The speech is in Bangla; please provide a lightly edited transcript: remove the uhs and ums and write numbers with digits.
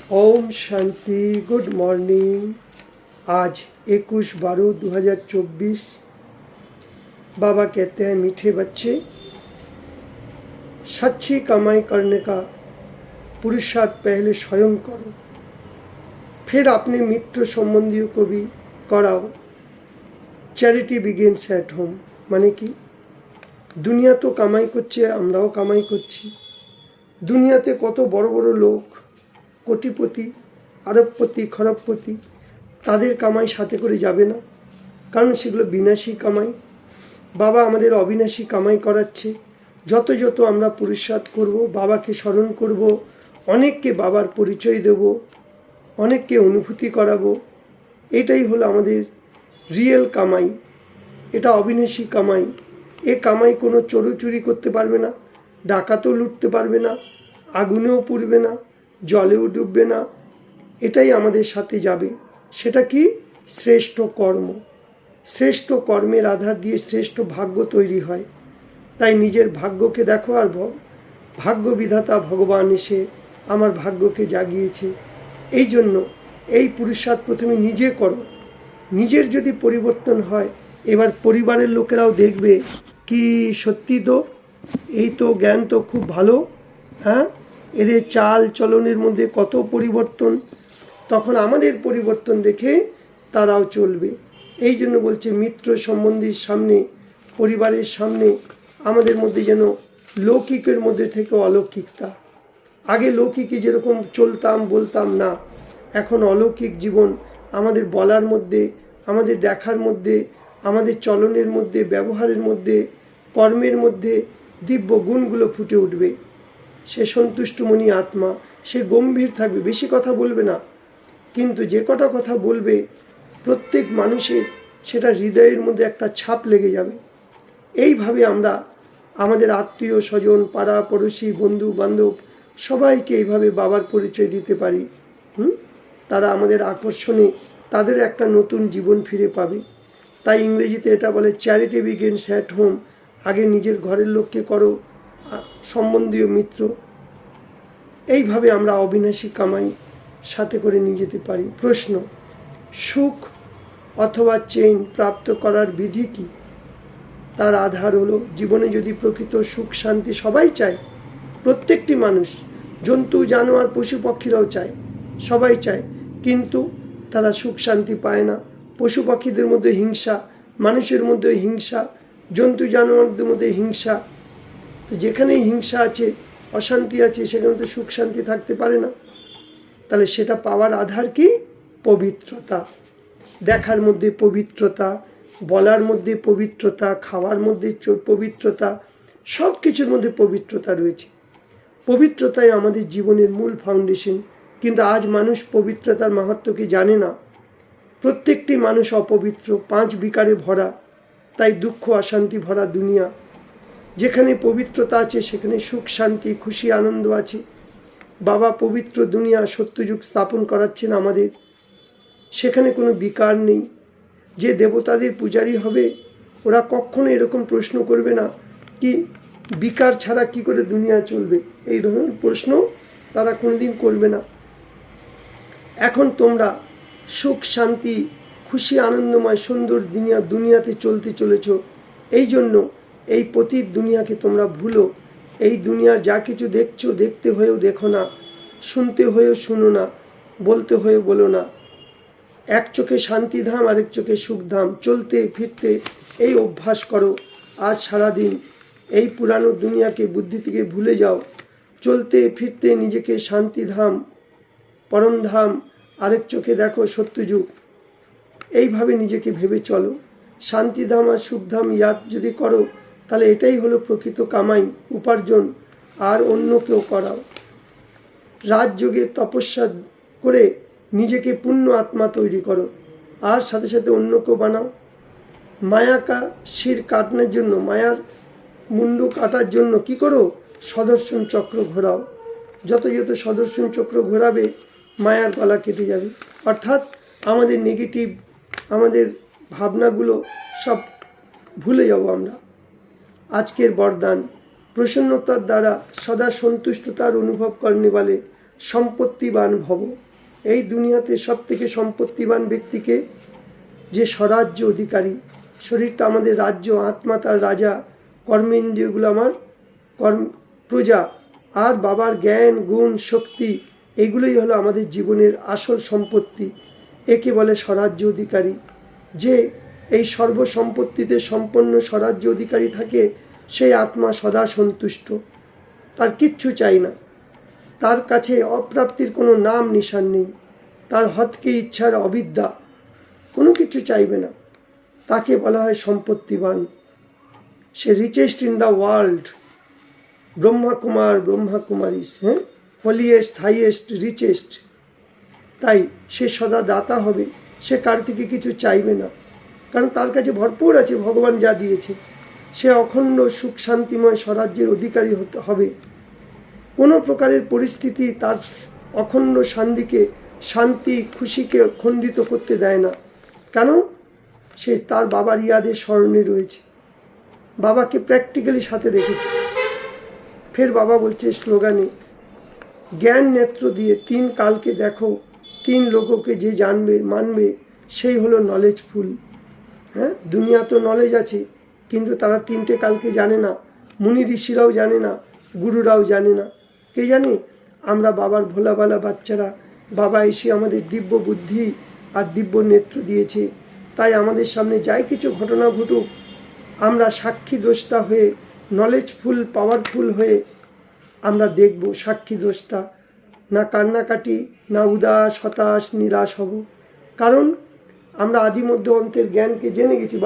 ओम शांति। Good morning. आज 21/12/2024। बाबा कहते हैं मीठे बच्चे, सच्ची कमाई करने का पुरुषार्थ पहले स्वयं करो, फिर अपने मित्र संबंधियों को भी कराओ। Charity begins at home. মানে কি, দুনিয়া তো কামাই করছে, আমরাও কামাই করছি। দুনিয়াতে কত বড় বড় লোক, কোটিপতি, আরবপতি, খরবপতি, তাদের কামাই সাথে করে যাবে না, কারণ সেগুলো বিনাশী কামাই। বাবা আমাদের অবিনাশী কামাই করাচ্ছে। যত যত আমরা পুরুষার্থ করব, বাবাকে স্মরণ করব, অনেককে বাবার পরিচয় দেব, অনেককে অনুভূতি করাবো, এটাই হলো আমাদের রিয়েল কামাই। এটা অবিনাশী কামাই। এ কামাই কোনো চোরও চুরি করতে পারবে না, ডাকাতও লুটতে পারবে না, আগুনেও পুড়বে না, জলেও ডুববে না। এটাই আমাদের সাথে যাবে। সেটা কি? শ্রেষ্ঠ কর্ম। শ্রেষ্ঠ কর্মের আধার দিয়ে শ্রেষ্ঠ ভাগ্য তৈরি হয়। তাই নিজের ভাগ্যকে দেখো, আর ভাগ্য বিধাতা ভগবান এসে আমার ভাগ্যকে জাগিয়েছে। এই জন্য এই পুরুষার্থ প্রথমে নিজে করো। নিজের যদি পরিবর্তন হয়, এবার পরিবারের লোকেরাও দেখবে কি সত্যি তো, এই তো জ্ঞান তো খুব ভালো, হ্যাঁ, এদের চাল চলনের মধ্যে কত পরিবর্তন। তখন আমাদের পরিবর্তন দেখে তারাও চলবে। এই জন্য বলছে মিত্র সম্বন্ধীর সামনে, পরিবারের সামনে আমাদের মধ্যে যেন লৌকিকের মধ্যে থেকে অলৌকিকতা। আগে লৌকিকে যেরকম চলতাম বলতাম না, এখন অলৌকিক জীবন আমাদের বলার মধ্যে, আমাদের দেখার মধ্যে, আমাদের চলনের মধ্যে, ব্যবহারের মধ্যে, কর্মের মধ্যে দিব্য গুণগুলো ফুটে উঠবে। সে সন্তুষ্টমণি আত্মা, সে গম্ভীর থাকবে, বেশি কথা বলবে না, কিন্তু যে কটা কথা বলবে প্রত্যেক মানুষের সেটা হৃদয়ের মধ্যে একটা ছাপ লেগে যাবে। এইভাবে আমরা আমাদের আত্মীয় স্বজন, পাড়া পড়োশি, বন্ধু বান্ধব সবাইকে এইভাবে বাবার পরিচয় দিতে পারি। তারা আমাদের আকর্ষণে তাদের একটা নতুন জীবন ফিরে পাবে। তাই ইংরেজিতে এটা বলে চ্যারিটি বিগিনস অ্যাট হোম। আগে নিজের ঘরের লোককে করো, সম্বন্ধীয় মিত্র। এইভাবে আমরা অবিনাশী কামাই সাথে করে নিয়ে যেতে পারি। প্রশ্ন, সুখ অথবা চেইন প্রাপ্ত করার বিধি কি? তার আধার হলো জীবনে যদি প্রকৃত সুখ শান্তি সবাই চায়, প্রত্যেকটি মানুষ, জন্তু জানোয়ার পশু পক্ষীরাও চায়, সবাই চায়, কিন্তু তারা সুখ শান্তি পায় না। পশু পাখিদের মধ্যে হিংসা, মানুষের মধ্যে হিংসা, জন্তু জানোয়ারদের মধ্যে হিংসা। তো যেখানেই হিংসা আছে, অশান্তি আছে, সেখানে তো সুখ শান্তি থাকতে পারে না। তাহলে সেটা পাওয়ার আধার কি? পবিত্রতা। দেখার মধ্যে পবিত্রতা, বলার মধ্যে পবিত্রতা, খাওয়ার মধ্যে পবিত্রতা, সব কিছুর মধ্যে পবিত্রতা রয়েছে। পবিত্রতাই আমাদের জীবনের মূল ফাউন্ডেশন। কিন্তু আজ মানুষ পবিত্রতার মাহাত্ম্যকে জানে না। প্রত্যেকটি মানুষ অপবিত্র, 5 বিকারে ভরা। তাই দুঃখ অশান্তি ভরা দুনিয়া। যেখানে পবিত্রতা আছে সেখানে সুখ শান্তি খুশি আনন্দ আছে। বাবা পবিত্র দুনিয়া সত্যযুগ স্থাপন করাচ্ছেন আমাদের। সেখানে কোনো বিকার নেই। যে দেবতাদের পূজারী হবে, ওরা কখনো এরকম প্রশ্ন করবে না কি বিকার ছাড়া কি করে দুনিয়া চলবে। এই ধরনের প্রশ্ন তারা কোনোদিন করবে না। এখন তোমরা সুখ শান্তি খুশি আনন্দময় সুন্দর দুনিয়াতে চলতে চলেছ। এই জন্য এই পতিত দুনিয়াকে তোমরা ভুলো। এই দুনিয়ার যা কিছু দেখছো, দেখতে হয়েও দেখো না, শুনতে হয়েও শুনো না, বলতে হয়েও বলো না। এক চোখে শান্তিধাম, আরেক চোখে সুখধাম। চলতে ফিরতে এই অভ্যাস করো। আজ সারাদিন এই পুরানো দুনিয়াকে বুদ্ধি থেকে ভুলে যাও। চলতে ফিরতে নিজেকে শান্তিধাম, পরমধাম, আরেক চোখে দেখো সত্যযুগ। এইভাবে নিজেকে ভেবে চলো। শান্তিধাম আর সুখধাম ইয়াদ যদি করো, তাহলে এটাই হলো প্রকৃত কামাই, উপার্জন। আর অন্য কেউ করাও। রাজযোগে তপস্যা করে নিজেকে পূর্ণ আত্মা তৈরি করো, আর সাথে সাথে অন্যকেও বানাও। মায়াকা শির কাটানোর জন্য, মায়ার মুন্ডু কাটার জন্য কি করো? সদর্শন চক্র ঘোরাও। যত যত সদর্শন চক্র ঘোরাবে, মায়ার গলা কেটে যাবে। অর্থাৎ আমাদের নেগেটিভ, আমাদের ভাবনাগুলো সব ভুলে যাব আমরা। আজকের বরদান, प्रसन्नतार द्वारा सदा संतुष्टतार अनुभव करने वाले সম্পত্তিবান ভব। এই দুনিয়াতে সব থেকে সম্পত্তিবান ব্যক্তিকে, যে স্বরাজ্য অধিকারী। শরীরটা আমাদের রাজ্য, আত্মা তার রাজা, কর্মেন্দ্রিয়গুলো আমার প্রজা, আর বাবার জ্ঞান গুণ শক্তি, এগুলোই হলো আমাদের জীবনের আসল সম্পত্তি। একে বলে স্বরাজ্য অধিকারী। যে এই সর্বসম্পত্তিতে সম্পন্ন স্বরাজ্য অধিকারী থাকে, সেই আত্মা সদা সন্তুষ্ট, তার কিচ্ছু চাই না। তার কাছে অপ্রাপ্তির কোনো নাম নিশান নেই, তার হতকে ইচ্ছার অবিদ্যা, কোনো কিছু চাইবে না। তাকে বলা হয় সম্পত্তিবান। সে richest in the world, Brahmakumar Brahmakumaris, holiest highest richest. তাই সে সদা দাতা হবে, সে কার থেকে কিছু চাইবে না, কারণ তার কাছে ভরপুর আছে, ভগবান যা দিয়েছে। সে অখণ্ড সুখ শান্তিময় স্বরাজ্যের অধিকারী হতে হবে। কোনো প্রকারের পরিস্থিতি তার অখণ্ড শান্তি খুশিকে খণ্ডিত করতে দেয় না, কেন? সে তার বাবার ইয়াদের স্মরণে রয়েছে, বাবাকে প্র্যাকটিক্যালি সাথে রেখেছে। ফের বাবা বলছে স্লোগানে, জ্ঞান নেত্র দিয়ে 3 কালকে দেখো, 3 লোককে যে জানবে মানবে সেই হলো নলেজফুল। দুনিয়া তো নলেজ আছে, কিন্তু তারা 3টে কালকে জানে না। মুনি ঋষিরাও জানে না, গুরুরাও জানে না। কে জানে? আমরা বাবার ভোলাবালা বাচ্চারা। বাবা এসে আমাদের দিব্য বুদ্ধি আর দিব্য নেত্র দিয়েছে। তাই আমাদের সামনে যাই কিছু ঘটনা ঘটুক, আমরা সাক্ষী দ্রষ্টা হয়ে, নলেজফুল পাওয়ারফুল হয়ে আমরা দেখব, সাক্ষী দ্রষ্টা। না কান্নাকাটি, না উদাস হতাশ নিরাশ হব, কারণ আমরা আদি মধ্য অন্তের জ্ঞানকে জেনে গেছি।